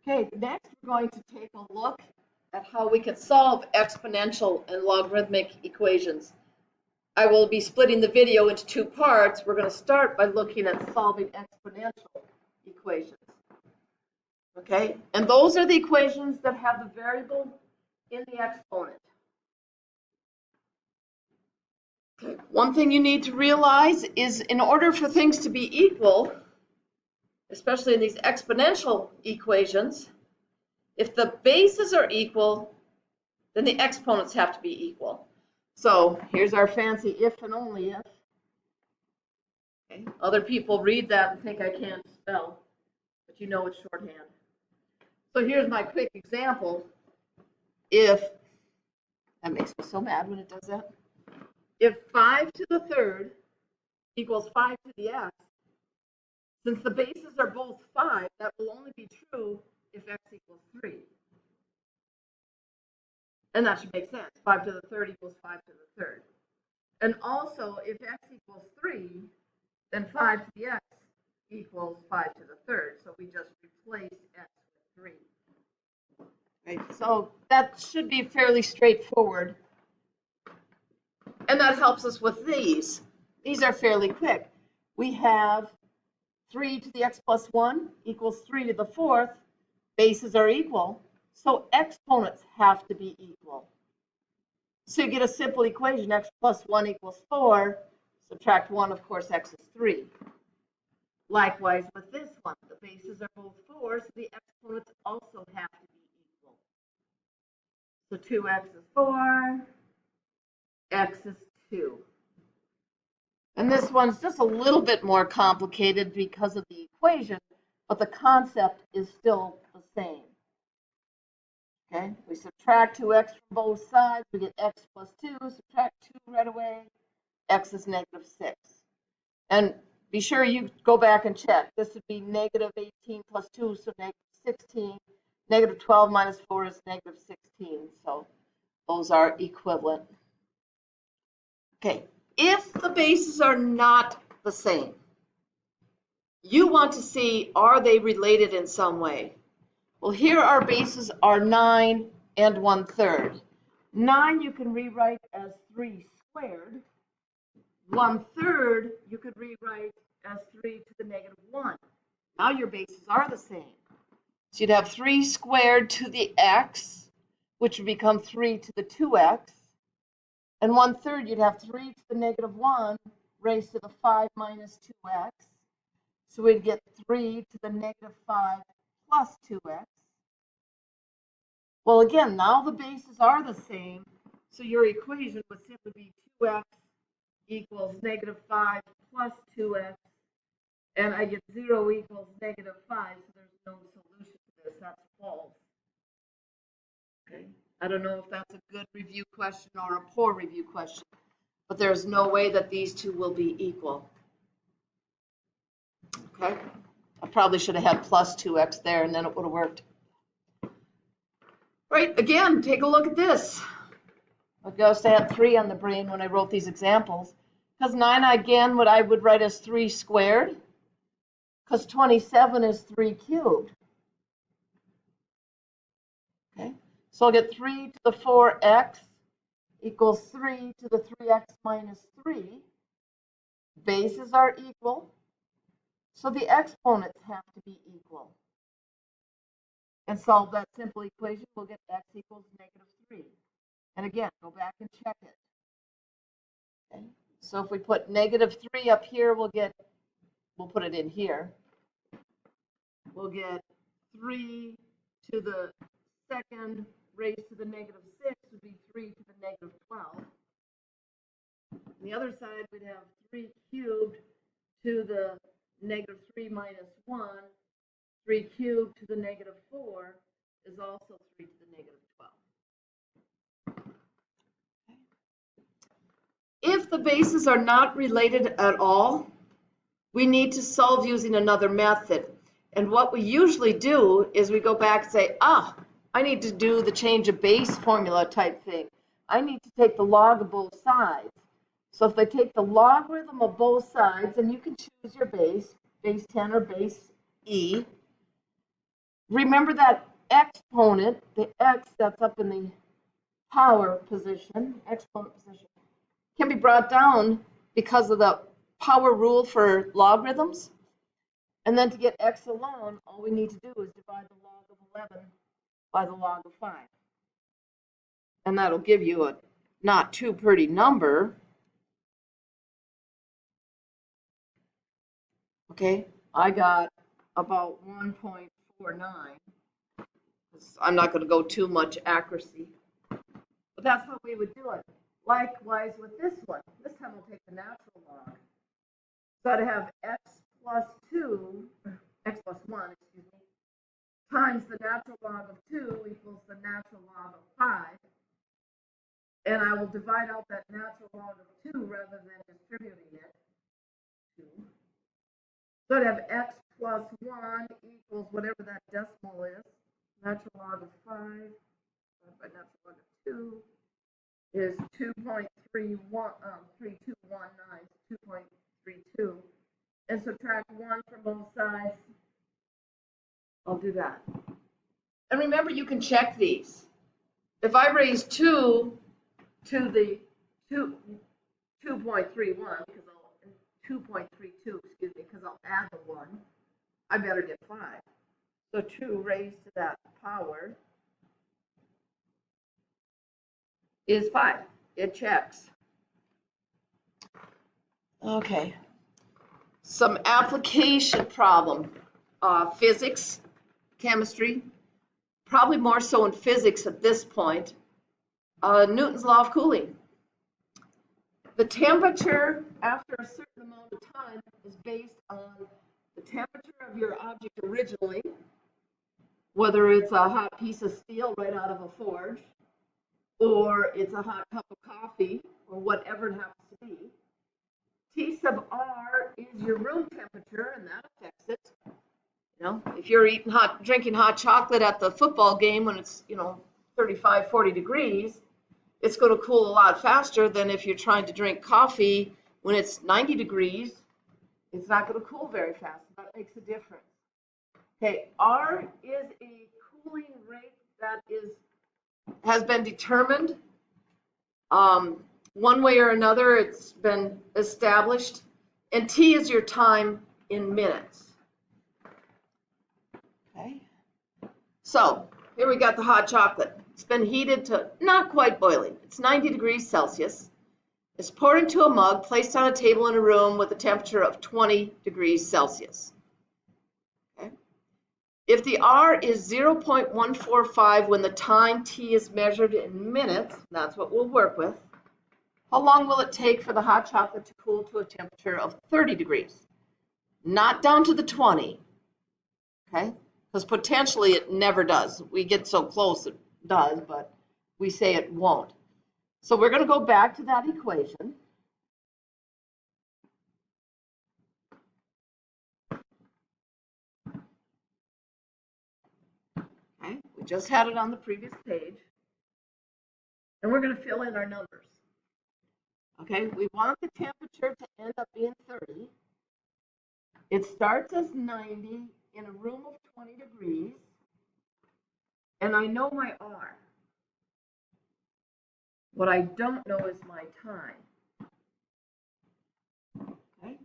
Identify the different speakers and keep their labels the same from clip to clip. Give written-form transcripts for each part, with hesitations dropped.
Speaker 1: Okay, next we're going to take a look at how we can solve exponential and logarithmic equations. I will be splitting the video into two parts. We're going to start by looking at solving exponential equations. Okay, and those are the equations that have the variable in the exponent. Okay. One thing you need to realize is in order for things to be equal, especially in these exponential equations, if the bases are equal, then the exponents have to be equal. So here's our fancy if and only if. Okay. Other people read that and think I can't spell, but you know it's shorthand. So here's my quick example. If, that makes me so mad when it does that. If 5 to the third equals 5 to the x, since the bases are both 5, that will only be true if x equals 3. And that should make sense. 5 to the third equals 5 to the third. And also, if x equals 3, then 5 to the x equals 5 to the third. So we just replace x with 3. Right? So that should be fairly straightforward. And that helps us with these. These are fairly quick. We have 3 to the x plus 1 equals 3 to the fourth. Bases are equal. So exponents have to be equal. So you get a simple equation, x plus 1 equals 4. Subtract 1, of course, x is 3. Likewise with this one, the bases are both 4, so the exponents also have to be equal. So 2x is 4, x is 2. And this one's just a little bit more complicated because of the equation, but the concept is still the same. Okay, we subtract 2x from both sides, we get x plus 2, subtract 2 right away, x is negative 6. And be sure you go back and check. This would be negative 18 plus 2, so negative 16. Negative 12 minus 4 is negative 16, so those are equivalent. Okay, if the bases are not the same, you want to see, are they related in some way? Well, here our bases are 9 and 1/3. 9 you can rewrite as 3 squared. 1/3 you could rewrite as 3 to the negative 1. Now your bases are the same. So you'd have 3 squared to the x, which would become 3 to the 2x. And 1/3 you'd have 3 to the negative 1 raised to the 5 minus 2x. So we'd get 3 to the negative 5 plus 2x. Well, again, now the bases are the same, so your equation would simply be 2x equals negative 5 plus 2x, and I get 0 equals negative 5, so there's no solution to this. That's false. Okay. I don't know if that's a good review question or a poor review question, but there's no way that these two will be equal. Okay. I probably should have had plus 2x there, and then it would have worked. Right, again, take a look at this. I guess I had 3 on the brain when I wrote these examples. Because 9, again, what I would write as 3 squared. Because 27 is 3 cubed. Okay, so I'll get 3 to the 4x equals 3 to the 3x minus 3. Bases are equal, so the exponents have to be equal. And solve that simple equation, we'll get x equals negative 3. And again, go back and check it. Okay. So if we put negative 3 up here, we'll put it in here. We'll get 3 to the second raised to the negative 6 would be 3 to the negative 12. On the other side, we'd have 3 cubed to the negative 3 minus 1. 3 cubed to the negative 4 is also 3 to the negative 12. If the bases are not related at all, we need to solve using another method. And what we usually do is we go back and say, I need to do the change of base formula type thing. I need to take the log of both sides. So if I take the logarithm of both sides, and you can choose your base 10 or base e, Remember that exponent, the x that's up in the power position, exponent position, can be brought down because of the power rule for logarithms. And then to get x alone, all we need to do is divide the log of 11 by the log of 5. And that'll give you a not too pretty number. Okay, I got about 1.49. I'm not going to go too much accuracy, but that's how we would do it. Likewise with this one. This time we'll take the natural log. So I'd have x plus 2, x plus 1, excuse me, times the natural log of 2 equals the natural log of 5. And I will divide out that natural log of 2 rather than distributing it. 2. So I'd have x plus 1 equals whatever that decimal is. Natural log of 5 by natural log of 2 is 2.3219, 2.32. And subtract 1 from both sides. I'll do that. And remember, you can check these. If I raise 2 to the 2.31, because I'll 2.32, excuse me, because I'll add the 1, I better get 5. So 2 raised to that power is 5. It checks. Okay. Some application problem. Physics, chemistry, probably more so in physics at this point. Newton's law of cooling. The temperature after a certain amount of time is based on the temperature of your object originally, whether it's a hot piece of steel right out of a forge, or it's a hot cup of coffee, or whatever it happens to be. T sub R is your room temperature, and that affects it. You know, if you're drinking hot chocolate at the football game when it's, 35, 40 degrees, it's going to cool a lot faster than if you're trying to drink coffee when it's 90 degrees. It's not going to cool very fast. That makes a difference. Okay, R is a cooling rate that has been determined. One way or another, it's been established. And T is your time in minutes. Okay. So here we got the hot chocolate. It's been heated to not quite boiling. It's 90 degrees Celsius. It's poured into a mug, placed on a table in a room with a temperature of 20 degrees Celsius. Okay. If the R is 0.145 when the time T is measured in minutes, that's what we'll work with. How long will it take for the hot chocolate to cool to a temperature of 30 degrees? Not down to the 20, okay? Because potentially it never does. We get so close it does, but we say it won't. So we're going to go back to that equation. Okay, we just had it on the previous page. And we're going to fill in our numbers. Okay, we want the temperature to end up being 30. It starts as 90 in a room of 20 degrees. And I know my R. What I don't know is my time. Okay,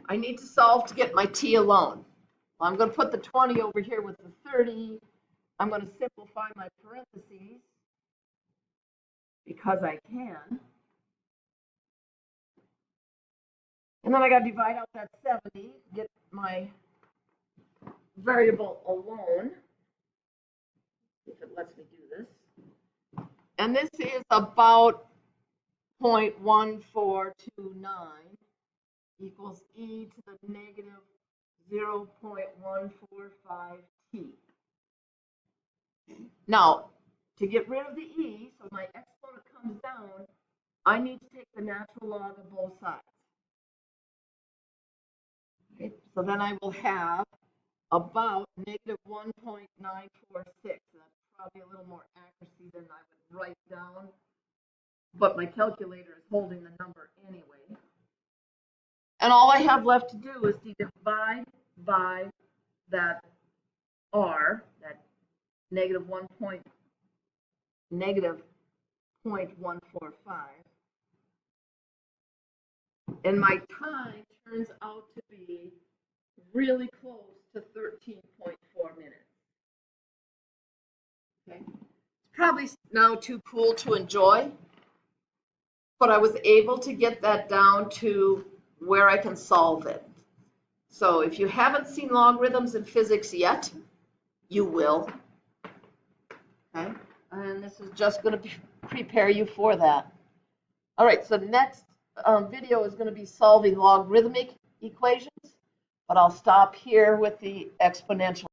Speaker 1: I need to solve to get my T alone. Well, I'm going to put the 20 over here with the 30. I'm going to simplify my parentheses because I can. And then I got to divide out that 70, get my variable alone, if it lets me do this. And this is about 0.1429 equals e to the negative 0.145 t. Now, to get rid of the e, so my exponent comes down, I need to take the natural log of both sides. Okay, so then I will have about negative 1.946. That's probably a little more accuracy than I would write down, but my calculator is holding the number anyway. And all I have left to do is to divide by that R, that negative 0.145. And my time turns out to be really close to 13.4 minutes. Okay. It's probably now too cool to enjoy, but I was able to get that down to where I can solve it. So if you haven't seen logarithms in physics yet, you will. Okay, and this is just going to prepare you for that. All right, so next video is going to be solving logarithmic equations, but I'll stop here with the exponential.